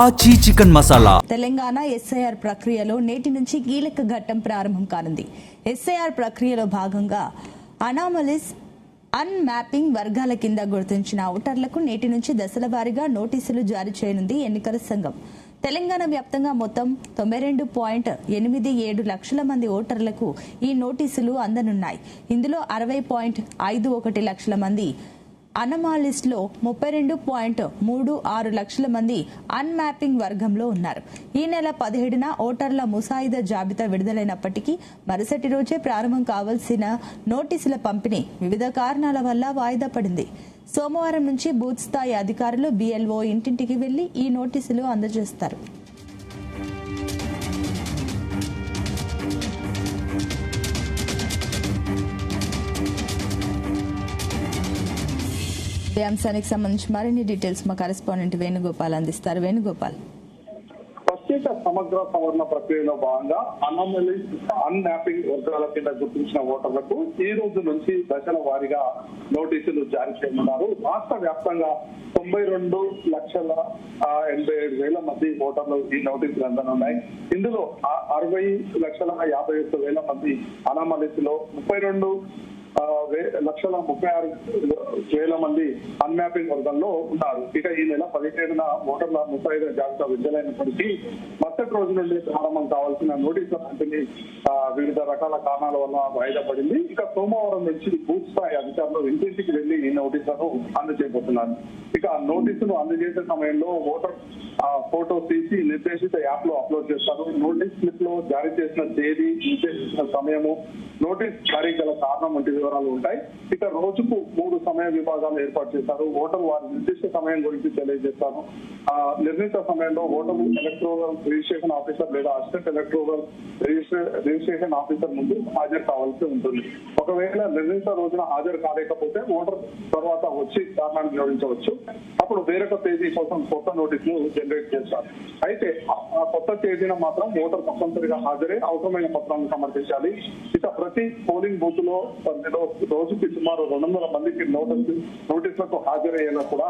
ఆచి chicken masala. Telangana SIR ప్రక్రియలో నేటి నుంచి కీలక ఘట్టం ప్రారంభం కానుంది. ఎస్ఐఆర్ ప్రక్రియలో భాగంగా అనామలీస్ అన్మ్యాపింగ్ వర్గాల కింద గుర్తించిన ఓటర్లకు నేటి నుంచి దశల వారీగా నోటీసులు జారీ చేయనుంది ఎన్నికల సంఘం. తెలంగాణ వ్యాప్తంగా మొత్తం 92.87 లక్షల మంది ఓటర్లకు ఈ నోటీసులు అందనున్నాయి. ఇందులో 60.51 లక్షల మంది అనామలీస్లో 32.36 లక్షల మంది అన్మ్యాపింగ్ వర్గంలో ఉన్నారు. ఈ నెల 17న ఓటర్ల ముసాయిదా జాబితా విడుదలైనప్పటికీ మరుసటి రోజే ప్రారంభం కావాల్సిన నోటీసుల పంపిణీ వివిధ కారణాల వల్ల వాయిదా పడింది. సోమవారం నుంచి బూత్ స్థాయి అధికారులు BLO ఇంటింటికి వెళ్లి ఈ నోటీసులు అందజేస్తారు. ఈ అంశానికి సంబంధించి మరిన్ని డీటెయిల్స్ మా కరెస్పాండెంట్ వేణుగోపాల్ అందిస్తారు. వేణుగోపాల్, ప్రత్యేక సమగ్ర సవరణ ప్రక్రియలో భాగంగా అనామలీస్ అన్మ్యాపింగ్ వర్గాల కింద గుర్తించిన ఓటర్లకు ఈ రోజు నుంచి దశల వారీగా నోటీసులు జారీ చేయనున్నారు. రాష్ట్ర వ్యాప్తంగా 92,87,000 మంది ఓటర్లు ఈ నోటీసులు అందనున్నాయి. ఇందులో 60,51,000 మంది అనామలీస్ లో 32,36,000 మంది అన్మ్యాపింగ్ వర్గంలో ఉన్నారు. ఇక ఈ నెల 17న ఓటర్ల ముసాయిదా జాబితా విడుదలైనప్పటికీ మరుసటి రోజు నుండి ప్రారంభం కావాల్సిన నోటీసుల పంపిణీ వివిధ రకాల కారణాల వల్ల వాయిదా పడింది. ఇక సోమవారం నుంచి బూత్ స్థాయి అధికారులు ఇంటింటికి వెళ్లి ఈ నోటీసులను అందజేయబోతున్నారు. ఇక నోటీసులు అందజేసే సమయంలో ఓటర్ ఫోటో తీసి నిర్దేశిత యాప్ లో అప్లోడ్ చేస్తారు. నోటీస్ స్లిప్ లో జారీ చేసిన తేదీ, నిర్దేశించిన సమయము, నోటీస్ జారీ గల కారణం వంటి వివరాలు ఉంటాయి. ఇక రోజుకు 3 సమయ విభాగాలు ఏర్పాటు చేశారు. ఓటరు వారి నిర్దిష్ట సమయం గురించి తెలియజేస్తారు. నిర్ణీత సమయంలో ఓటరు ఎలక్టోరల్ రిజిస్ట్రేషన్ ఆఫీసర్ లేదా అసిస్టెంట్ ఎలక్టోరల్ రిజిస్ట్రేషన్ ఆఫీసర్ ముందు హాజరు కావాల్సి ఉంటుంది. ఒకవేళ నిర్ణీత రోజున హాజరు కాలేకపోతే ఓటర్ తర్వాత వచ్చి కారణాన్ని జోడించవచ్చు. అప్పుడు వేరొక తేదీ కోసం కొత్త నోటీసులు జనరేట్ చేస్తారు. అయితే ఆ కొత్త తేదీన మాత్రం ఓటర్ తప్పనిసరిగా హాజరై అవసరమైన పత్రాలను సమర్పించాలి. ఇక ప్రతి పోలింగ్ బూత్ లో రోజుకి సుమారు 200 మందికి నోటీసులకు హాజరయ్యేలా కూడా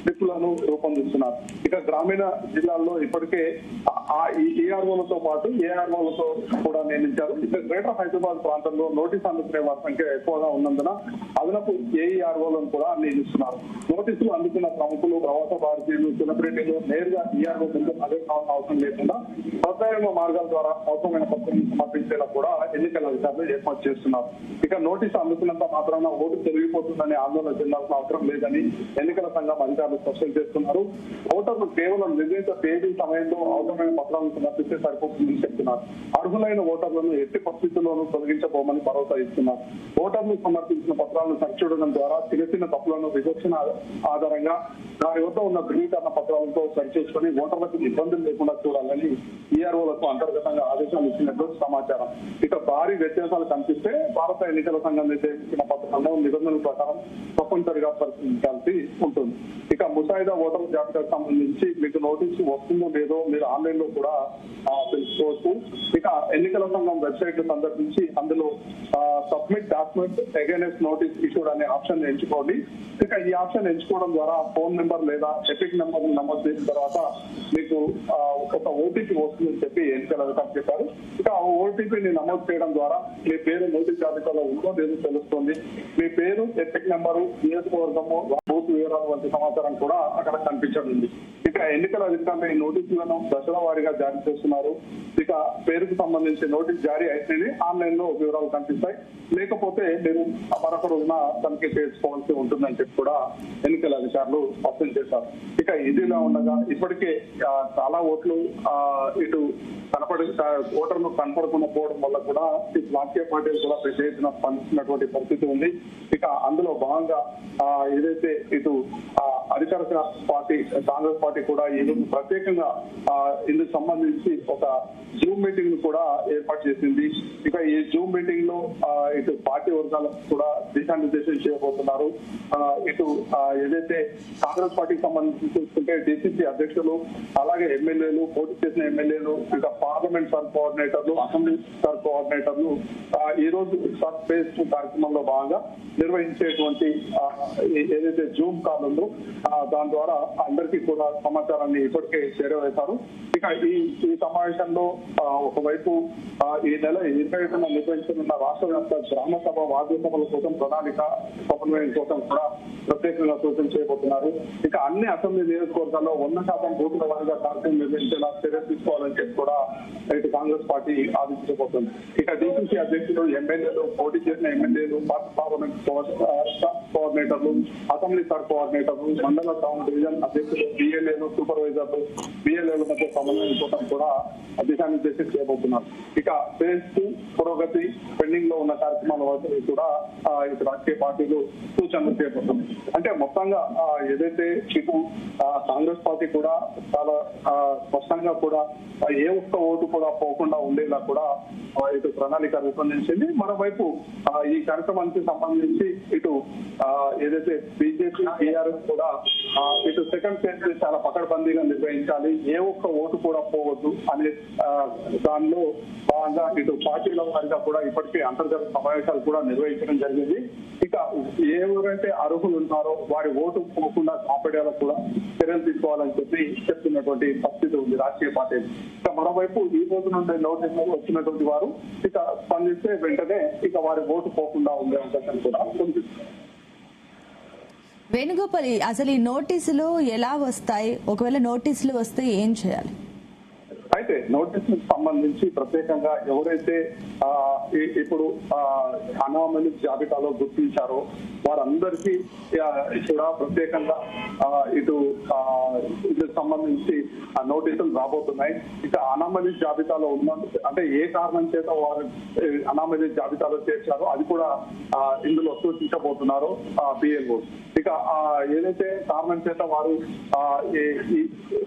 స్లిప్లను రూపొందిస్తున్నారు. ఇక గ్రామీణ జిల్లాల్లో ఇప్పటికే EROలతో పాటు AROలతో కూడా నియమించారు. ఇక గ్రేటర్ హైదరాబాద్ ప్రాంతంలో నోటీసు అందుకునే వారి సంఖ్య ఎక్కువగా ఉన్నందున అదనపు AEROలను కూడా నియమిస్తున్నారు. నోటీసులు అందుకున్న ప్రముఖులు, ప్రవాస భారతీయులు, సెలబ్రిటీలు నేరుగా ERO ముందు హాజరు కావాల్సిన అవసరం లేకుండా ప్రత్యామ్నాయ మార్గాల ద్వారా అవసరమైన పత్రాలను సమర్పించేలా కూడా ఎన్నికల అధికారులు ఏర్పాటు చేస్తున్నారు. ఇక నోటీసు అందుకున్నంత మాత్రాన ఓటు తొలగిపోతుందని ఆందోళన చెందాల్సిన అవసరం లేదని ఎన్నికల సంఘం అధికారులు స్పష్టం చేస్తున్నారు. ఓటర్లు కేవలం నిర్ణీత తేదీ సమయంలో అవసరమైన పత్రాలను సమర్పిస్తే సరిపోతుందని చెప్తున్నారు. అర్హులైన ఓటర్లను ఎట్టి పరిస్థితుల్లోనూ తొలగించబోమని భరోసా ఇస్తున్నారు. ఓటర్లు సమర్పించిన పత్రాలను సరిచూడడం ద్వారా చిన్న తప్పులను విచక్షణ ఆధారంగా వారి వద్ద ఉన్న ధృవీకరణ పత్రాలతో సరిచేసుకుని ఓటర్లకు ఇబ్బందులు లేకుండా చూడాలని EROలకు అంతర్గతంగా ఆదేశాలు ఇచ్చినట్లు సమాచారం. ఇక భారీ వ్యత్యాసాలు కనిపిస్తే భారత ఎన్నికల సంఘం నిర్దేశించిన పత్రాలను నిబంధనల ప్రకారం తప్పనిసరిగా పరిశీలించాల్సి ఉంటుంది. ఇక ముసాయిదా ఓటర్ జాబితాకు సంబంధించి మీకు నోటీసు వస్తుందో లేదో మీరు ఆన్లైన్ లో కూడా తెలుసుకోవచ్చు. ఇక ఎన్నికల సంఘం వెబ్సైట్ ను సందర్శించి అందులో submit document against notice issued అనే ఆప్షన్ ఎంచుకోండి. ఇక ఈ ఆప్షన్ ఎంచుకోవడం ద్వారా ఫోన్ నెంబర్ లేదా ఎపిక్ నెంబర్ నమోదు చేసిన తర్వాత మీకు ఒక OTP వస్తుందని చెప్పి ఎన్నికల అధికారులు చెప్పారు. ఇక ఆ OTPని నమోదు చేయడం ద్వారా మీ పేరు నోటీస్ జాబితాలో ఉందో లేదో తెలుస్తుంది. మీ పేరు, ఎపిక్ నెంబరు, నియోజకవర్గము, బూత్ వివరాలు వంటి సమాచారం కూడా అక్కడ కనిపించనుంది. ఇక ఎన్నికల అధికారులు ఈ నోటీసులను దశల వారీగా జారీ చేస్తున్నారు. ఇక పేరుకు సంబంధించి నోటీస్ జారీ అయితేనే ఆన్లైన్ లో వివరాలు కనిపిస్తాయి, లేకపోతే మీరు మరొక రోజున తనిఖీ చేసుకోవాల్సి ఉంటుందని చెప్పి కూడా ఎన్నికల అధికారులు స్పష్టం చేశారు. ఇక ఇదిలా ఉండగా ఇప్పటికే చాలా ఓట్లు ఇటు ఓటర్ను కనపడకుండా పోవడం వల్ల కూడా రాజకీయ పార్టీలు కూడా పెద్ద ఎత్తున స్పందిస్తున్నటువంటి పరిస్థితి ఉంది. ఇక అందులో భాగంగా ఏదైతే ఇటు అధికార పార్టీ కాంగ్రెస్ పార్టీ కూడా ఈ రోజు ప్రత్యేకంగా ఇందుకు సంబంధించి ఒక జూమ్ మీటింగ్ ను కూడా ఏర్పాటు చేసింది. ఇక ఈ జూమ్ మీటింగ్ లో ఇటు పార్టీ వర్గాలకు కూడా దిశానిర్దేశం చేయబోతున్నారు. ఇటు ఏదైతే కాంగ్రెస్ పార్టీకి సంబంధించి చూసుకుంటే DCC అధ్యక్షులు, అలాగే ఎమ్మెల్యేలు, పోటీ చేసిన ఎమ్మెల్యేలు, ఇక పార్లమెంట్ సబ్ కోఆర్డినేటర్లు, అసెంబ్లీ సబ్ కోఆర్డినేటర్లు ఈ రోజు సబ్ ఫేజ్ కార్యక్రమంలో భాగంగా నిర్వహించేటువంటి ఏదైతే జూమ్ కాల్ ఉందో దాని ద్వారా అందరికీ కూడా సమాచారాన్ని ఇప్పటికే చేరవేశారు. ఇక ఈ సమావేశంలో ఒకవైపు ఈ నెల 25న నిర్వహించనున్న రాష్ట్ర వ్యాప్త గ్రామ సభ వార్డు సభల కోసం ప్రణాళిక సమన్వయం కోసం కూడా ప్రత్యేకంగా సూచన చేయబోతున్నారు. ఇక అన్ని అసెంబ్లీ నియోజకవర్గాల్లో 100% బూతుల వారీగా కార్యక్రమం నిర్వహించేలా చర్యలు తీసుకోవాలని చెప్పి కూడా ఇటు కాంగ్రెస్ పార్టీ ఆదేశించబోతుంది. ఇక డీసీసీ అధ్యక్షులు, ఎమ్మెల్యేలు, పోటీ చేసిన ఎమ్మెల్యేలు, పార్లమెంట్ కోఆర్డినేటర్లు, అసెంబ్లీ సార్ కోఆర్డినేటర్లు, మండల టౌన్ డివిజన్ అధ్యక్షులు, బిఎల్ఏలు, సూపర్వైజర్లు, బిఎల్ఏల మధ్య సమన్వయం కోసం కూడా దిశానిర్దేశం చేయబోతున్నారు. ఇక ఫేజ్ 2 పురోగతి పెండింగ్ లో ఉన్న కార్యక్రమాల వరకు కూడా ఇటు రాజకీయ పార్టీలు సూచనలు చేయబోతున్నాయి. అంటే మొత్తంగా ఏదైతే ఇటు కాంగ్రెస్ పార్టీ కూడా చాలా స్పష్టంగా కూడా ఏ ఒక్క ఓటు కూడా పోకుండా ఉండేలా కూడా ఇటు ప్రణాళిక రూపొందించింది. మరోవైపు ఈ కార్యక్రమానికి సంబంధించి ఇటు ఏదైతే బీజేపీ, టీఆర్ఎస్ కూడా ఇటు సెకండ్ ఫేజ్ చాలా పకడ్బందీగా నిర్వహించాలి, ఏ ఒక్క ఓటు కూడా పోవద్దు అనే దానిలో భాగంగా ఇటు పార్టీల వారిగా కూడా ఇప్పటికే అంతర్గత సమావేశాలు కూడా నిర్వహించడం జరిగింది. ఇక ఎవరైతే అర్హులు ఉన్నారో వారి ఓటు పోకుండా కాపాడేలా కూడా చర్యలు తీసుకోవాలని చెప్పి చెప్తున్నటువంటి పరిస్థితి ఉంది రాజకీయ పార్టీ. ఇక మరోవైపు ఈ రోజు నుండి నోటీసులు వచ్చినటువంటి వారు ఇక స్పందిస్తే వెంటనే ఇక వారి ఓటు పోకుండా ఉండే అవకాశం కూడా ఉంది. వేణుగోపాల్, అసలు ఈ నోటీసులు ఎలా వస్తాయి? ఒకవేళ నోటీసులు వస్తే ఏం చేయాలి? అయితే నోటీసులకు సంబంధించి ప్రత్యేకంగా ఎవరైతే ఇప్పుడు అనామలి జాబితాలో గుర్తించారో వారందరికీ కూడా ప్రత్యేకంగా ఇటు ఇందుకు సంబంధించి నోటీసులు రాబోతున్నాయి. ఇక అనామలి జాబితాలో ఉన్న అంటే ఏ కారణం చేత వారు అనామలి జాబితాలో చేర్చారో అది కూడా ఇందులో సూచించబోతున్నారు బిఎల్ఓ. ఇక ఏదైతే కారణం చేత వారు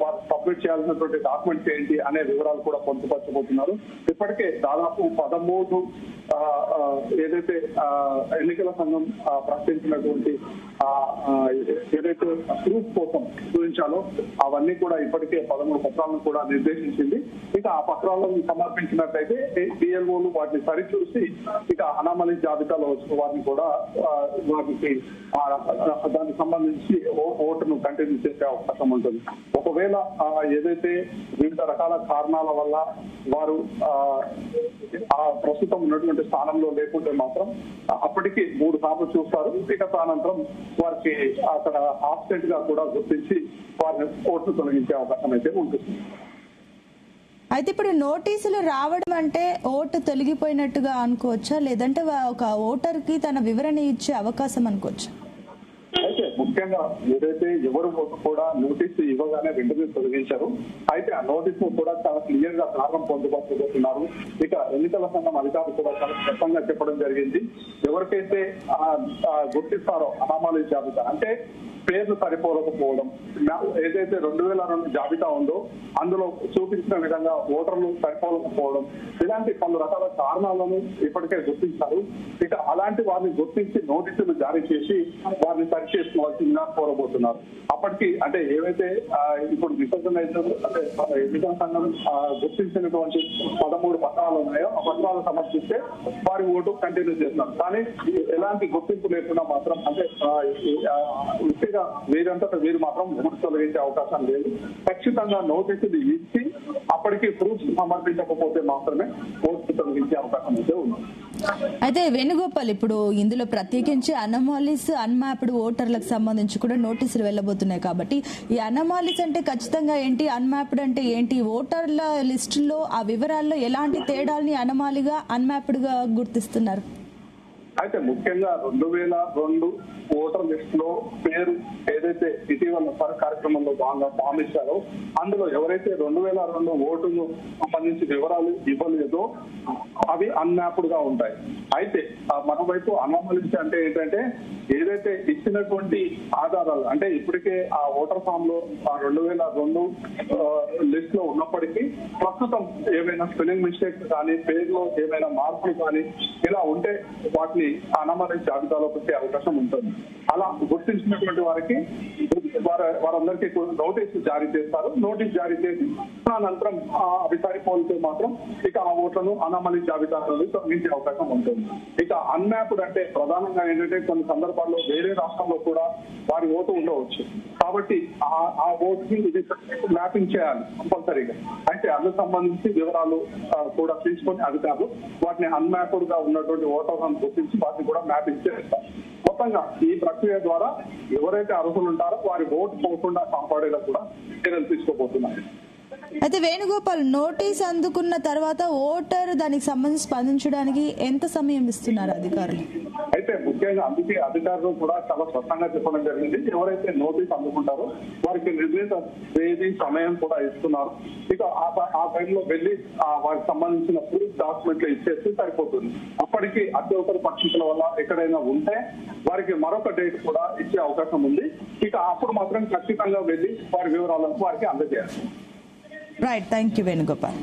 వారు సబ్మిట్ చేయాల్సినటువంటి డాక్యుమెంట్స్ ఏంటి అనే వివరాలు కూడా పొందుపరచబోతున్నారు. ఇప్పటికే దాదాపు 13 ఏదైతే ఎన్నికల సంఘం ప్రకటించినటువంటి ఏదైతే ప్రూఫ్ కోసం చూపించాలో అవన్నీ కూడా ఇప్పటికే 13 పత్రాలను కూడా నిర్దేశించింది. ఇక ఆ పత్రాలను సమర్పించినట్లయితే బిఎల్ఓలు వాటిని సరిచూసి ఇక అనామలి జాబితాలో వచ్చిన వారిని కూడా వారికి దానికి సంబంధించి ఓటును కంటిన్యూ చేసే అవకాశం ఉంటుంది. ఒకవేళ ఏదైతే వివిధ రకాల కారణాల వల్ల వారు ప్రస్తుతం ఉన్నటువంటి స్థానంలో లేకుంటే మాత్రం అప్పటికి 3 సార్లు చూస్తారు. ఇక అనంతరం వారికి అక్కడ ఆబ్సెంట్ గా కూడా గుర్తించి వారిని ఓట్లు తొలగించే అవకాశం అయితే ఉంటుంది. అయితే ఇప్పుడు నోటీసులు రావడం అంటే ఓటు తొలగిపోయినట్టుగా అనుకోవచ్చా, లేదంటే ఒక ఓటర్ కి తన వివరణ ఇచ్చే అవకాశం అనుకోవచ్చా? అయితే ముఖ్యంగా ఏదైతే ఎవరు కూడా నోటీసు ఇవ్వగానే వెంటనే తొలగించారు. అయితే ఆ నోటీసు కూడా చాలా క్లియర్ గా కారణం పొందుపరచబోతున్నారు. ఇక ఎన్నికల సంఘం అధికారులు కూడా చాలా స్పష్టంగా చెప్పడం జరిగింది. ఎవరికైతే గుర్తిస్తారో అనామలి జాబితా అంటే పేర్లు సరిపోకపోవడం, ఏదైతే 2002 జాబితా ఉందో అందులో చూపించిన విధంగా ఓటర్లు సరిపోకపోవడం, ఇలాంటి పలు రకాల కారణాలను ఇప్పటికే గుర్తించారు. ఇక అలాంటి వారిని గుర్తించి నోటీసులు జారీ చేసి వారిని సరి చేసుకోవాల్సిందిగా కోరబోతున్నారు. అప్పటికి అంటే ఏవైతే ఇప్పుడు ఎన్నికల సంఘం గుర్తించినటువంటి 13 పత్రాలు ఉన్నాయో ఆ పత్రాలు సమర్పిస్తే వారి ఓటు కంటిన్యూ చేస్తున్నారు. కానీ ఎలాంటి గుర్తింపు లేకుండా మాత్రం అంటే వీరంతటా వీరు మాత్రం ఓటు తొలగించే అవకాశం లేదు. ఖచ్చితంగా నోటీసులు ఇచ్చి అప్పటికి ప్రూఫ్ సమర్పించకపోతే మాత్రమే ఓటు తొలగించే అవకాశం అయితే ఉంది. అయితే వేణుగోపాల్, ఇప్పుడు ఇందులో ప్రత్యేకించి అనమాలిస్, అన్మ్యాప్డ్ ఓటర్లకు సంబంధించి కూడా నోటీసులు వెళ్ళబోతున్నాయి కాబట్టి ఈ అనమాలిస్ అంటే ఖచ్చితంగా ఏంటి, అన్మ్యాప్డ్ అంటే ఏంటి, ఓటర్ల లిస్టులో ఆ వివరాల్లో ఎలాంటి తేడాల్ని అనమాలిగా, అన్మ్యాప్డ్ గా గుర్తిస్తున్నారు? అయితే ముఖ్యంగా 2002 ఓటర్ లిస్ట్ లో పేరు ఏదైతే ఇటీవల కార్యక్రమంలో భాగంగా ఫామ్ ఇచ్చారో అందులో ఎవరైతే 2002 ఓటును సంబంధించి వివరాలు ఇవ్వలేదో అవి అన్మ్యాప్డ్ గా ఉంటాయి. అయితే మరోవైపు అనామలిస్ అంటే ఏంటంటే ఏదైతే ఇచ్చినటువంటి ఆధారాలు అంటే ఇప్పటికే ఆ ఓటర్ ఫామ్ లో 2002 లిస్ట్ లో ఉన్నప్పటికీ ప్రస్తుతం ఏమైనా స్పెల్లింగ్ మిస్టేక్స్ కానీ పేరులో ఏమైనా మార్పులు కానీ ఇలా ఉంటే వాటిని అనామలైజ్ జాబితాలో పెట్టే అవకాశం ఉంటుంది. అలా గుర్తించినటువంటి వారికి వారందరికీ కూడా నోటీసు జారీ చేస్తారు. నోటీస్ జారీ చేసి అనంతరం అవి సరిపోలితే మాత్రం ఇక ఆ ఓట్లను అనామలీ జాబితా నుండి తొలగించే అవకాశం ఉంటుంది. ఇక అన్మ్యాప్డ్ అంటే ప్రధానంగా ఏంటంటే కొన్ని సందర్భాల్లో వేరే రాష్ట్రంలో కూడా వారి ఓటు ఉండవచ్చు. కాబట్టి ఆ ఓటుకి ఇది మ్యాపింగ్ చేయాలి కంపల్సరీగా. అయితే అందుకు సంబంధించి వివరాలు కూడా తీసుకొని అధికారులు వాటిని అన్మ్యాప్డ్ గా ఉన్నటువంటి ఓటర్లను గుర్తించి వాటిని కూడా మ్యాపింగ్ చేస్తారు. మొత్తంగా ఈ ప్రక్రియ ద్వారా ఎవరైతే అర్హులు ఉంటారో వారి ఓటు పోకుండా కాపాడేలా కూడా చర్యలు తీసుకోబోతున్నారు. అయితే వేణుగోపాల్, నోటీస్ అందుకున్న తర్వాత ఓటర్ దానికి సంబంధించి స్పందించడానికి ఎంత సమయం ఇస్తున్నారు అధికారులు? అయితే ముఖ్యంగా అందుకే అధికారులు కూడా చాలా స్పష్టంగా చెప్పడం జరిగింది. ఎవరైతే నోటీస్ అందుకుంటారో వారికి నిర్ణీత తేదీ సమయం కూడా ఇస్తున్నారు. ఇక ఆ టైంలో వెళ్లి వారికి సంబంధించిన ప్రూఫ్ డాక్యుమెంట్లు ఇచ్చేస్తే సరిపోతుంది. అప్పటికి అత్యవసర పరిస్థితుల వల్ల ఎక్కడైనా ఉంటే వారికి మరొక డేట్ కూడా ఇచ్చే అవకాశం ఉంది. ఇక అప్పుడు మాత్రం ఖచ్చితంగా వెళ్లి వారి వివరాలను వారికి అందజేయాలి. Right, thank you Venugopal.